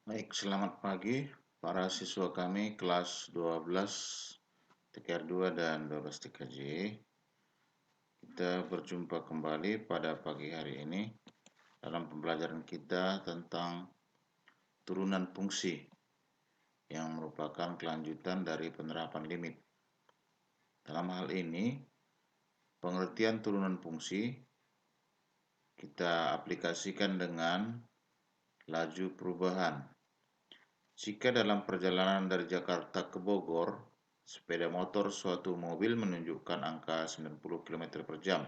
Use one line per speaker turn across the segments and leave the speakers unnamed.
Baik, selamat pagi para siswa kami kelas 12 TKR 2 dan 12 TKJ. Kita berjumpa kembali pada pagi hari ini dalam pembelajaran kita tentang turunan fungsi yang merupakan kelanjutan dari penerapan limit. Dalam hal ini, pengertian turunan fungsi kita aplikasikan dengan laju perubahan. Jika dalam perjalanan dari Jakarta ke Bogor, sepeda motor suatu mobil menunjukkan angka 90 km per jam,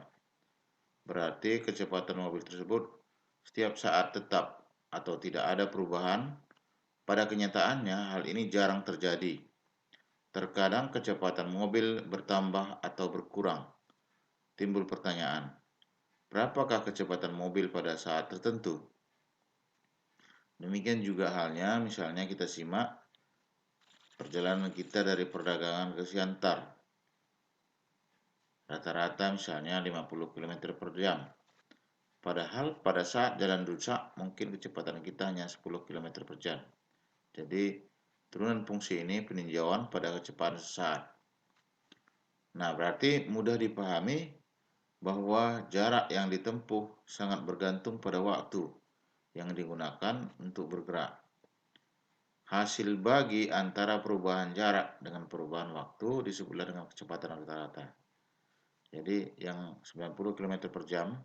berarti kecepatan mobil tersebut setiap saat tetap atau tidak ada perubahan. Pada kenyataannya, hal ini jarang terjadi. Terkadang kecepatan mobil bertambah atau berkurang. Timbul pertanyaan, berapakah kecepatan mobil pada saat tertentu? Demikian juga halnya, misalnya kita simak perjalanan kita dari perdagangan ke Siantar. Rata-rata misalnya 50 km per jam. Padahal pada saat jalan rusak mungkin kecepatan kita hanya 10 km per jam. Jadi turunan fungsi ini peninjauan pada kecepatan sesaat. Nah, berarti mudah dipahami bahwa jarak yang ditempuh sangat bergantung pada waktu yang digunakan untuk bergerak. Hasil bagi antara perubahan jarak dengan perubahan waktu disebutlah dengan kecepatan rata-rata. Jadi yang 90 km per jam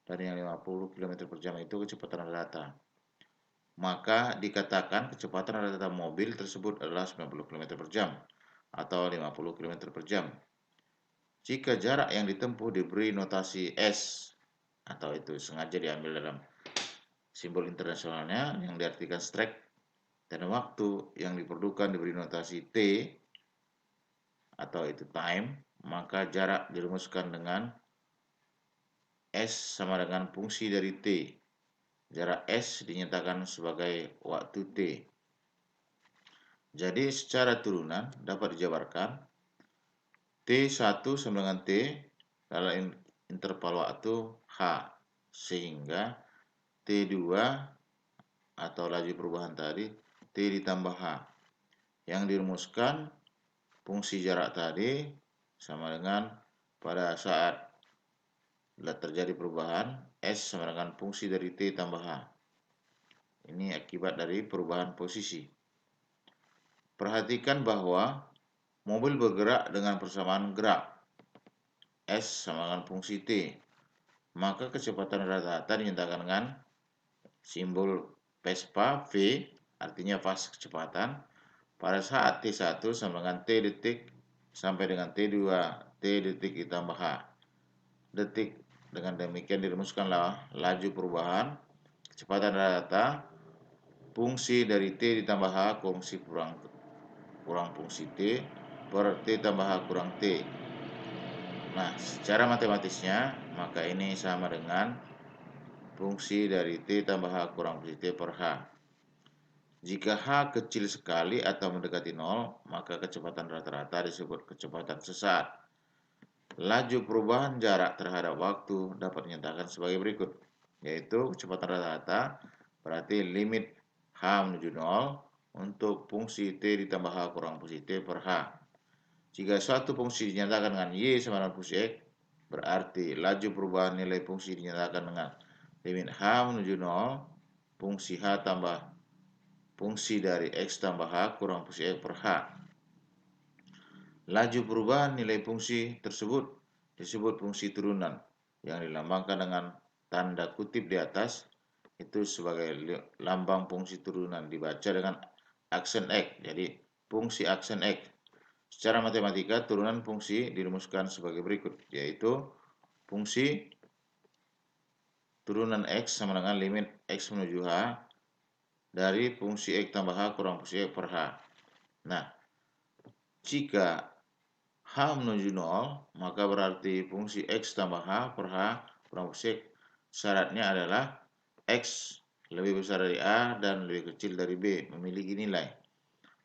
dan yang 50 km per jam itu kecepatan rata. Maka dikatakan kecepatan rata mobil tersebut adalah 90 km per jam atau 50 km per jam. Jika jarak yang ditempuh diberi notasi S atau itu sengaja diambil dalam simbol internasionalnya yang diartikan strike, dan waktu yang diperlukan diberi notasi T atau itu time, maka jarak dirumuskan dengan S sama dengan fungsi dari T. Jarak S dinyatakan sebagai waktu T. Jadi secara turunan dapat dijabarkan T1 sama dengan T dalam interval waktu H, sehingga T2 atau laju perubahan tadi T ditambah H, yang dirumuskan fungsi jarak tadi sama dengan pada saat terjadi perubahan S sama dengan fungsi dari T tambah H. Ini akibat dari perubahan posisi. Perhatikan bahwa mobil bergerak dengan persamaan gerak S sama dengan fungsi T. Maka kecepatan rata-rata dinyatakan dengan simbol Vespa V, artinya fase kecepatan, pada saat T1 sama dengan T detik sampai dengan T2 T detik ditambah H detik. Dengan demikian dirumuskanlah laju perubahan kecepatan rata fungsi dari T ditambah H fungsi kurang fungsi T per T tambah H kurang T. Nah, secara matematisnya maka ini sama dengan fungsi dari T tambah H kurang fungsi T per H. Jika H kecil sekali atau mendekati 0, maka kecepatan rata-rata disebut kecepatan sesaat. Laju perubahan jarak terhadap waktu dapat dinyatakan sebagai berikut, yaitu kecepatan rata-rata berarti limit H menuju 0 untuk fungsi T ditambah H kurang fungsi T per H. Jika suatu fungsi dinyatakan dengan Y sama dengan fungsi X, berarti laju perubahan nilai fungsi dinyatakan dengan limit H menuju 0 fungsi H tambah fungsi dari X tambah H kurang fungsi X per H. Laju perubahan nilai fungsi tersebut disebut fungsi turunan yang dilambangkan dengan tanda kutip di atas itu sebagai lambang fungsi turunan dibaca dengan aksen X. Jadi fungsi aksen X. Secara matematika turunan fungsi dirumuskan sebagai berikut, yaitu fungsi turunan X sama dengan limit X menuju H dari fungsi X tambah H kurang fungsi X per H. Nah, jika H menuju 0, maka berarti fungsi X tambah H per H kurang fungsi X syaratnya adalah X lebih besar dari A dan lebih kecil dari B, memiliki nilai.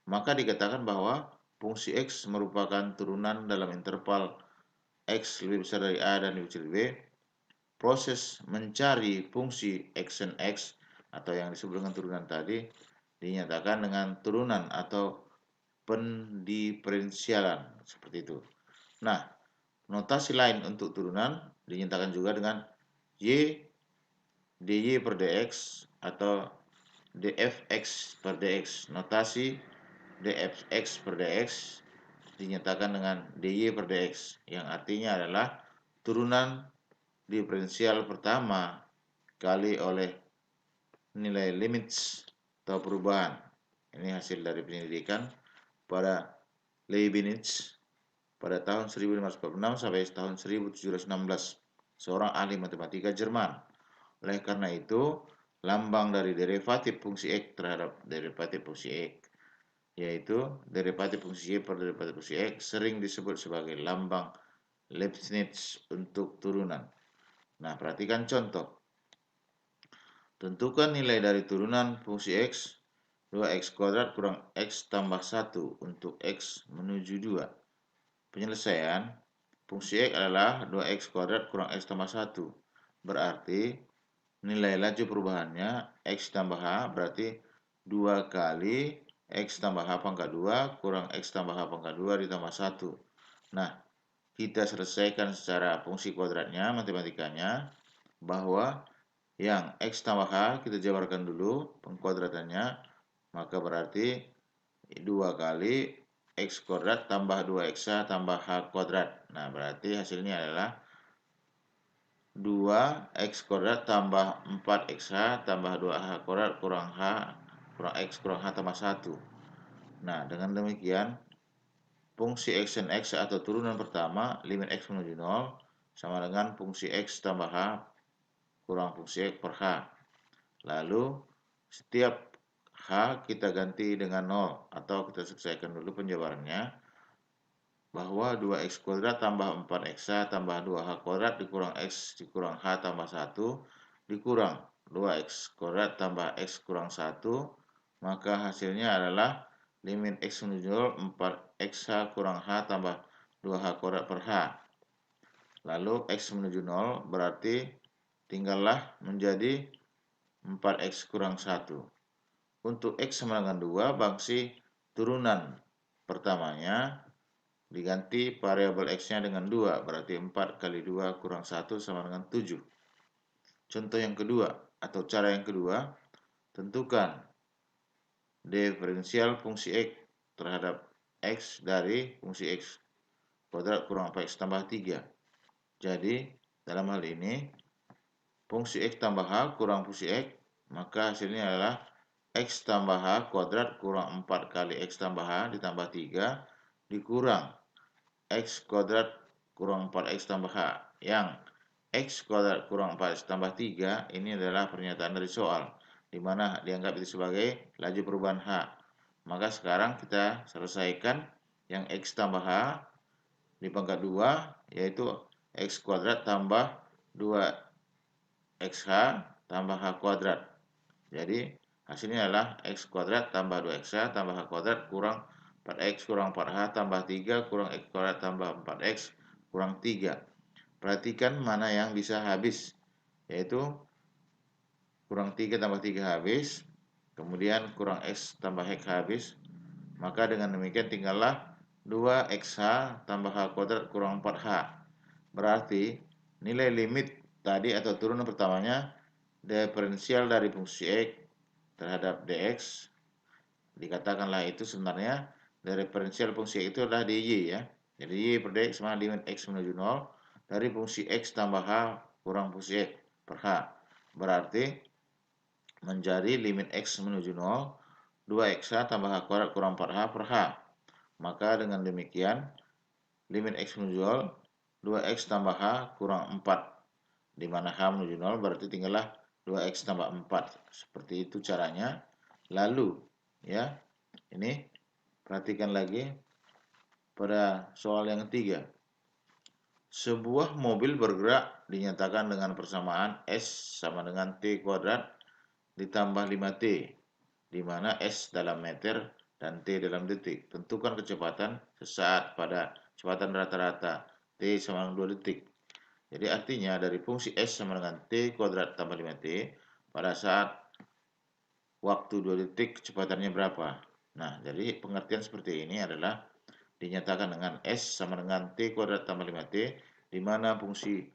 Maka dikatakan bahwa fungsi X merupakan turunan dalam interval X lebih besar dari A dan lebih kecil dari B. Proses mencari fungsi aksen X atau yang disebut dengan turunan tadi dinyatakan dengan turunan atau pendiferensialan seperti itu. Nah, notasi lain untuk turunan dinyatakan juga dengan y dy per dx atau dfx per dx. Notasi dfx per dx dinyatakan dengan dy per dx yang artinya adalah turunan diferensial pertama kali oleh nilai limits atau perubahan. Ini hasil dari penyelidikan pada Leibniz pada tahun 1546 sampai tahun 1716, seorang ahli matematika Jerman. Oleh karena itu, lambang dari derivatif fungsi X terhadap derivatif fungsi X, yaitu derivatif fungsi Y per derivatif fungsi X, sering disebut sebagai lambang Leibniz untuk turunan. Nah, perhatikan contoh. Tentukan nilai dari turunan fungsi X 2x kuadrat kurang X tambah 1 untuk X menuju 2. Penyelesaian fungsi X adalah 2x kuadrat kurang X tambah 1. Berarti nilai laju perubahannya X tambah H berarti 2 kali X tambah H pangkat 2 kurang X tambah H pangkat 2 ditambah 1. Nah, kita selesaikan secara fungsi kuadratnya, matematikanya, bahwa yang X tambah H kita jabarkan dulu pengkuadratannya, maka berarti 2 kali X kuadrat tambah 2X tambah H kuadrat. Nah, berarti hasilnya adalah 2X kuadrat tambah 4XH tambah 2H kuadrat kurang H kurang X kurang H tambah 1. Nah, dengan demikian fungsi X dan X atau turunan pertama limit X menuju 0 sama dengan fungsi X tambah H kurang fungsi X per H. Lalu setiap H kita ganti dengan 0 atau kita selesaikan dulu penjabarannya, bahwa 2x kuadrat tambah 4x tambah 2h kuadrat dikurang x dikurang h tambah 1 dikurang 2x kuadrat tambah x kurang 1, maka hasilnya adalah limit x menuju 0 4x kurang h tambah 2h kuadrat per h. Lalu x menuju 0 berarti tinggallah menjadi 4x kurang 1. Untuk x sama dengan 2, bangsi turunan pertamanya diganti variabel X-nya dengan 2, berarti 4 kali 2 kurang 1 sama dengan 7. Contoh yang kedua, atau cara yang kedua, tentukan diferensial fungsi X terhadap X dari fungsi X kuadrat kurang 4X tambah 3. Jadi, dalam hal ini, fungsi X tambah H kurang fungsi X, maka hasilnya adalah X tambah H kuadrat kurang 4 kali X tambah H ditambah 3 dikurang X kuadrat kurang 4X tambah H, yang X kuadrat kurang 4X tambah 3 ini adalah pernyataan dari soal, di mana dianggap itu sebagai laju perubahan H. Maka sekarang kita selesaikan yang X tambah H di pangkat 2, yaitu X kuadrat tambah 2XH tambah H kuadrat. Jadi hasilnya adalah X kuadrat tambah 2XH tambah H kuadrat kurang 4X kurang 4H tambah 3 kurang X kuadrat tambah 4X kurang 3. Perhatikan mana yang bisa habis, yaitu kurang 3 tambah 3 habis, kemudian kurang X tambah X habis, maka dengan demikian tinggallah 2XH tambah H kuadrat kurang 4H. Berarti nilai limit tadi atau turunan pertamanya diferensial dari fungsi X terhadap dx, dikatakanlah itu sebenarnya diferensial fungsi X itu adalah dy ya. Jadi y per dx sama limit X menuju 0 dari fungsi X tambah H kurang fungsi X per H. Berarti menjadi limit X menuju 0 2X tambah H kuadrat kurang 4H per H. Maka dengan demikian limit X menuju 0 2X tambah H kurang 4, di mana H menuju 0 berarti tinggallah 2X tambah 4. Seperti itu caranya. Lalu ya, ini perhatikan lagi pada soal yang ketiga. Sebuah mobil bergerak dinyatakan dengan persamaan S sama dengan T kuadrat ditambah 5T, di mana S dalam meter dan T dalam detik. Tentukan kecepatan sesaat pada kecepatan rata-rata T sama dengan 2 detik. Jadi artinya dari fungsi S sama dengan T kuadrat tambah 5T pada saat waktu 2 detik kecepatannya berapa. Nah, jadi pengertian seperti ini adalah dinyatakan dengan S sama dengan T kuadrat tambah 5T, di mana fungsi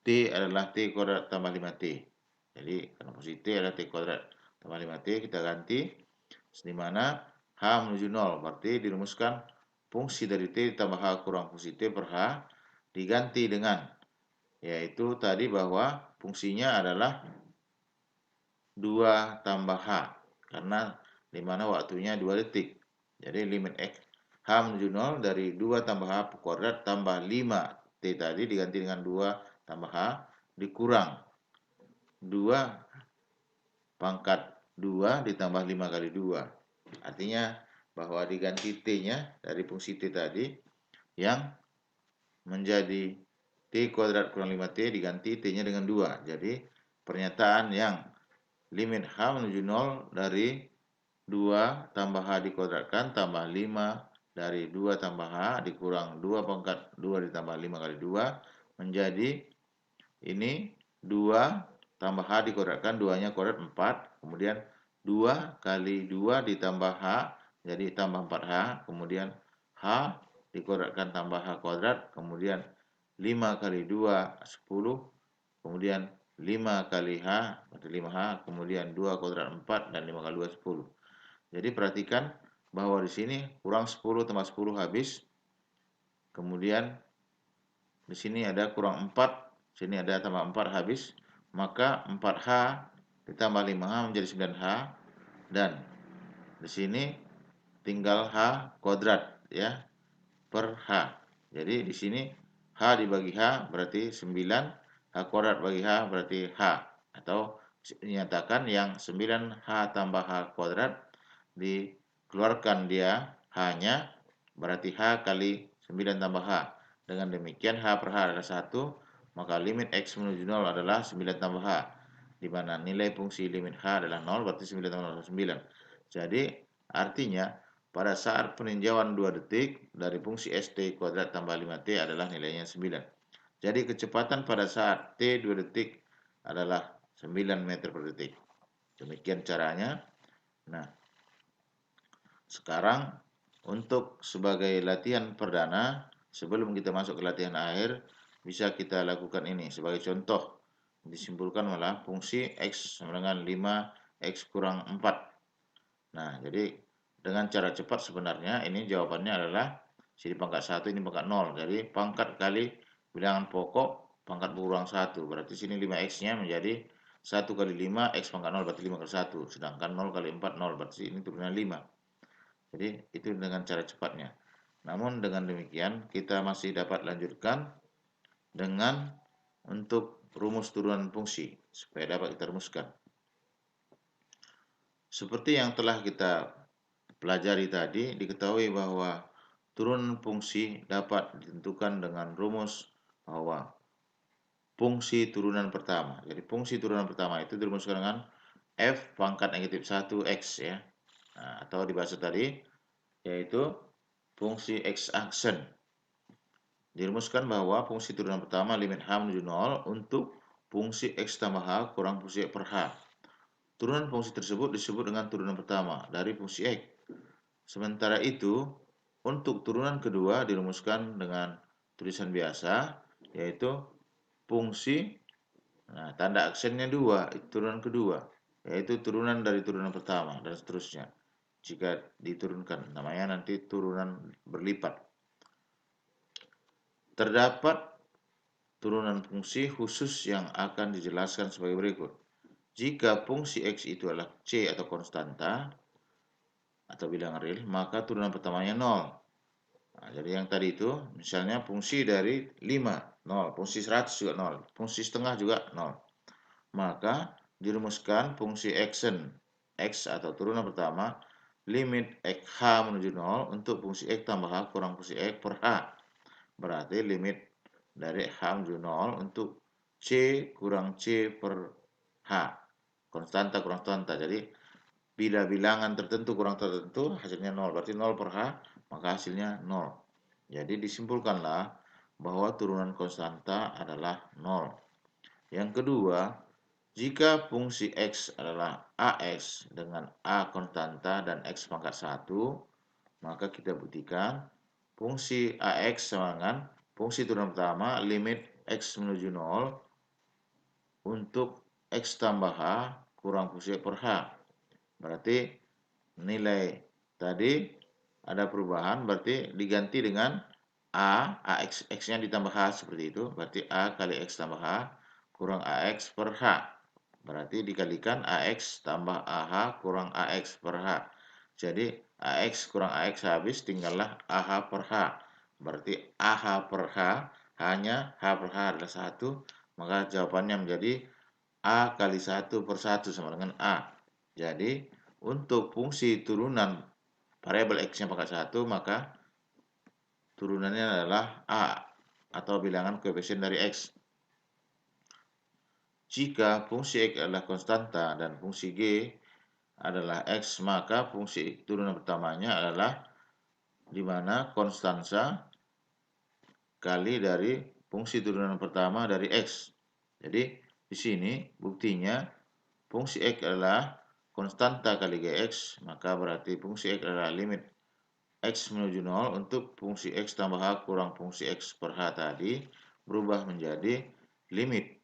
T adalah T kuadrat tambah 5T. Jadi, karena fungsi T adalah T kuadrat tambah 5T, kita ganti, di mana H menuju 0, berarti dirumuskan fungsi dari T ditambah H kurang fungsi T per H, diganti dengan, yaitu tadi bahwa fungsinya adalah 2 tambah H, karena di mana waktunya 2 detik. Jadi limit X H menuju 0 dari 2 tambah H kuadrat tambah 5T tadi diganti dengan 2 tambah H dikurang 2 pangkat 2 ditambah 5 kali 2. Artinya bahwa diganti T-nya dari fungsi T tadi yang menjadi T kuadrat kurang 5T diganti T-nya dengan 2. Jadi pernyataan yang limit H menuju 0 dari 2 tambah H dikuadratkan tambah 5 dari 2 tambah H dikurang 2 pangkat 2 ditambah 5 kali 2 menjadi ini 2 tambah H dikuadratkan 2-nya kuadrat 4, kemudian 2 kali 2 ditambah H jadi tambah 4H, kemudian H dikuadratkan tambah H kuadrat, kemudian 5 kali 2 10, kemudian 5 kali H berarti 5H, kemudian 2 kuadrat 4 dan 5 kali 2 10. Jadi perhatikan bahwa di sini kurang 10 tambah 10 habis. Kemudian di sini ada kurang 4, sini ada tambah 4 habis. Maka 4H ditambah 5H menjadi 9H dan di sini tinggal H kuadrat ya per H. Jadi di sini H dibagi H berarti 9, H kuadrat bagi H berarti H, atau dinyatakan yang 9H tambah H kuadrat dikeluarkan dia H-nya berarti H kali 9 tambah H. Dengan demikian H per H adalah 1, maka limit X menuju 0 adalah 9 tambah H, di mana nilai fungsi limit H adalah 0, berarti 9 tambah 0 adalah 9. Jadi artinya pada saat peninjauan 2 detik dari fungsi ST kuadrat tambah 5T adalah nilainya 9. Jadi kecepatan pada saat T 2 detik adalah 9 meter per detik. Demikian caranya. Nah, sekarang untuk sebagai latihan perdana, sebelum kita masuk ke latihan akhir, bisa kita lakukan ini. Sebagai contoh, disimpulkan malah fungsi X sama dengan 5X kurang 4. Nah, jadi dengan cara cepat sebenarnya ini jawabannya adalah sini pangkat 1, ini pangkat 0. Jadi pangkat kali bilangan pokok pangkat berkurang 1. Berarti sini 5X-nya menjadi 1 kali 5, X pangkat 0 berarti 5 kali 1. Sedangkan 0 kali 4, 0. Berarti ini turunan 5. Jadi itu dengan cara cepatnya. Namun dengan demikian kita masih dapat lanjutkan dengan untuk rumus turunan fungsi supaya dapat kita rumuskan. Seperti yang telah kita pelajari tadi, diketahui bahwa turunan fungsi dapat ditentukan dengan rumus bahwa fungsi turunan pertama. Jadi fungsi turunan pertama itu dirumuskan dengan F pangkat negatif 1 X ya. Nah, atau dibahas tadi yaitu fungsi X aksen. Dirumuskan bahwa fungsi turunan pertama limit H menuju 0 untuk fungsi X tambah H kurang fungsi X per H. Turunan fungsi tersebut disebut dengan turunan pertama dari fungsi X. Sementara itu, untuk turunan kedua dirumuskan dengan tulisan biasa, yaitu fungsi, nah tanda aksennya 2, itu turunan kedua, yaitu turunan dari turunan pertama, dan seterusnya. Jika diturunkan, namanya nanti turunan berlipat. Terdapat turunan fungsi khusus yang akan dijelaskan sebagai berikut. Jika fungsi X itu adalah C atau konstanta, atau bilangan real, maka turunan pertamanya 0. Nah, jadi yang tadi itu, misalnya fungsi dari 5, 0. Fungsi 100 juga 0. Fungsi setengah juga 0. Maka dirumuskan fungsi aksen X atau turunan pertama, limit X H menuju 0 untuk fungsi X tambah H kurang fungsi X per H. Berarti limit dari H menuju 0 untuk C kurang C per H. Konstanta kurang konstanta. Jadi bila bilangan tertentu kurang tertentu, hasilnya 0. Berarti 0 per H, maka hasilnya 0. Jadi disimpulkanlah bahwa turunan konstanta adalah 0. Yang kedua, Jika fungsi X adalah AX dengan A konstanta dan X pangkat 1, maka kita buktikan fungsi AX sama dengan fungsi turunan pertama limit X menuju 0 untuk X tambah H kurang fungsi per H. Berarti nilai tadi ada perubahan, berarti diganti dengan AX, X-nya ditambah H seperti itu. Berarti A kali X tambah H kurang AX per H. Berarti dikalikan AX tambah AH kurang AX per H. Jadi AX kurang AX habis, tinggallah AH per H. Berarti AH per H, hanya H per H adalah 1. Maka jawabannya menjadi A kali 1 per 1 sama dengan A. Jadi untuk fungsi turunan variabel X-nya pangkat 1, maka turunannya adalah A atau bilangan koefisien dari X. Jika fungsi X adalah konstanta dan fungsi G adalah X, maka fungsi turunan pertamanya adalah di mana konstansa kali dari fungsi turunan pertama dari X. Jadi di sini buktinya fungsi X adalah konstanta kali Gx, maka berarti fungsi X adalah limit X menuju 0 untuk fungsi X tambah H kurang fungsi X per H tadi berubah menjadi limit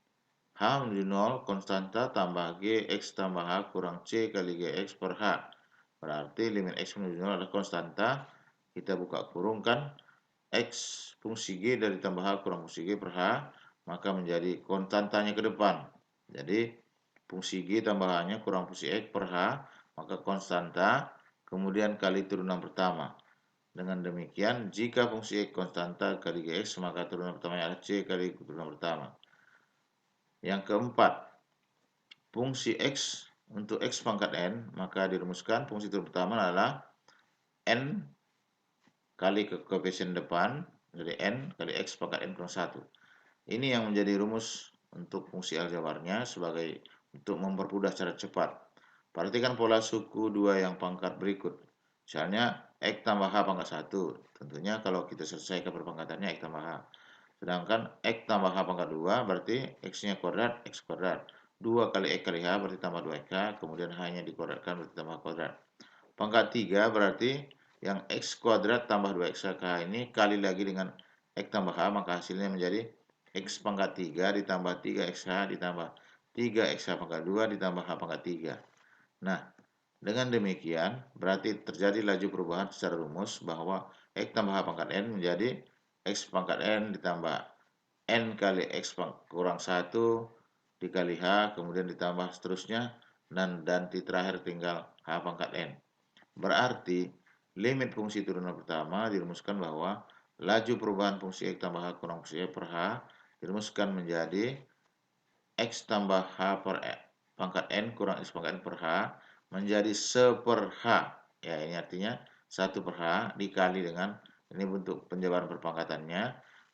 H menuju 0 konstanta tambah G X tambah H kurang C kali Gx per H. Berarti limit X menuju 0 adalah konstanta. Kita buka kurung kan. X fungsi G dari tambah H kurang fungsi G per H. Maka menjadi konstantanya ke depan. Jadi fungsi G tambah H-nya kurang fungsi X per H. Maka konstanta. Kemudian kali turunan pertama. Dengan demikian, jika fungsi X konstanta kali Gx, maka turunan pertamanya adalah C kali turunan pertama. Yang keempat, fungsi X untuk X pangkat N, maka dirumuskan fungsi turunan pertama adalah N kali koefisien depan, dari N kali X pangkat N kurang 1. Ini yang menjadi rumus untuk fungsi aljabarnya sebagai untuk mempermudah cara cepat. Perhatikan pola suku 2 yang pangkat berikut. Misalnya X tambah H pangkat 1. Tentunya kalau kita selesaikan perpangkatannya X tambah H. Sedangkan X tambah H pangkat 2 berarti X-nya kuadrat, X kuadrat. 2 kali X kali H berarti tambah 2X, kemudian H-nya dikuadratkan berarti tambah kuadrat. Pangkat 3 berarti yang X kuadrat tambah 2X H ini kali lagi dengan X tambah H, maka hasilnya menjadi X pangkat 3 ditambah 3XH ditambah 3XH pangkat 2 ditambah H pangkat 3. Nah, dengan demikian berarti terjadi laju perubahan secara rumus bahwa X tambah H pangkat N menjadi X pangkat N ditambah N kali X kurang 1 dikali H, kemudian ditambah seterusnya, dan terakhir tinggal H pangkat N. Berarti limit fungsi turunan pertama dirumuskan bahwa laju perubahan fungsi X tambah H kurang fungsi X per H dirumuskan menjadi X tambah H per pangkat N kurang X pangkat N per H menjadi 1 per H. Ya, ini artinya 1 per H dikali dengan, ini bentuk penjabaran perpangkatannya,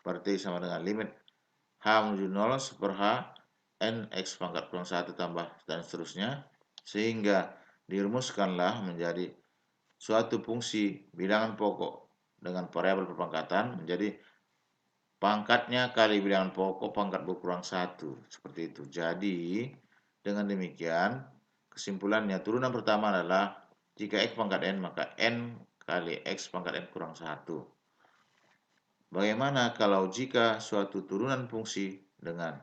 berarti sama dengan limit H menuju 0 1 per H N X pangkat kurang 1 tambah dan seterusnya, sehingga dirumuskanlah menjadi suatu fungsi bilangan pokok dengan variabel perpangkatan menjadi pangkatnya kali bilangan pokok pangkat berkurang 1. Seperti itu. Jadi, dengan demikian, kesimpulannya turunan pertama adalah jika X pangkat N, maka N kali X pangkat N kurang 1. Bagaimana kalau jika suatu turunan fungsi dengan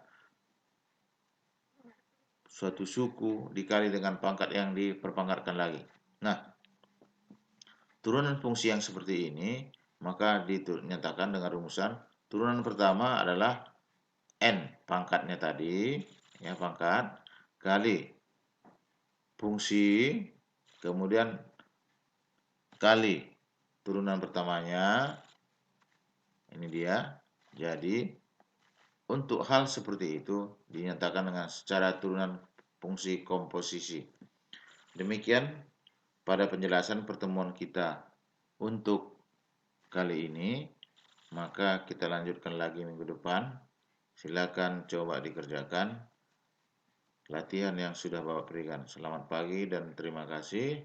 suatu suku dikali dengan pangkat yang diperpangkatkan lagi? Nah, turunan fungsi yang seperti ini, maka dinyatakan dengan rumusan turunan pertama adalah N pangkatnya tadi, ya pangkat, kali fungsi, kemudian kali turunan pertamanya, ini dia. Jadi, untuk hal seperti itu dinyatakan dengan secara turunan fungsi komposisi. Demikian pada penjelasan pertemuan kita untuk kali ini, maka kita lanjutkan lagi minggu depan. Silakan coba dikerjakan latihan yang sudah Bapak berikan. Selamat pagi dan terima kasih.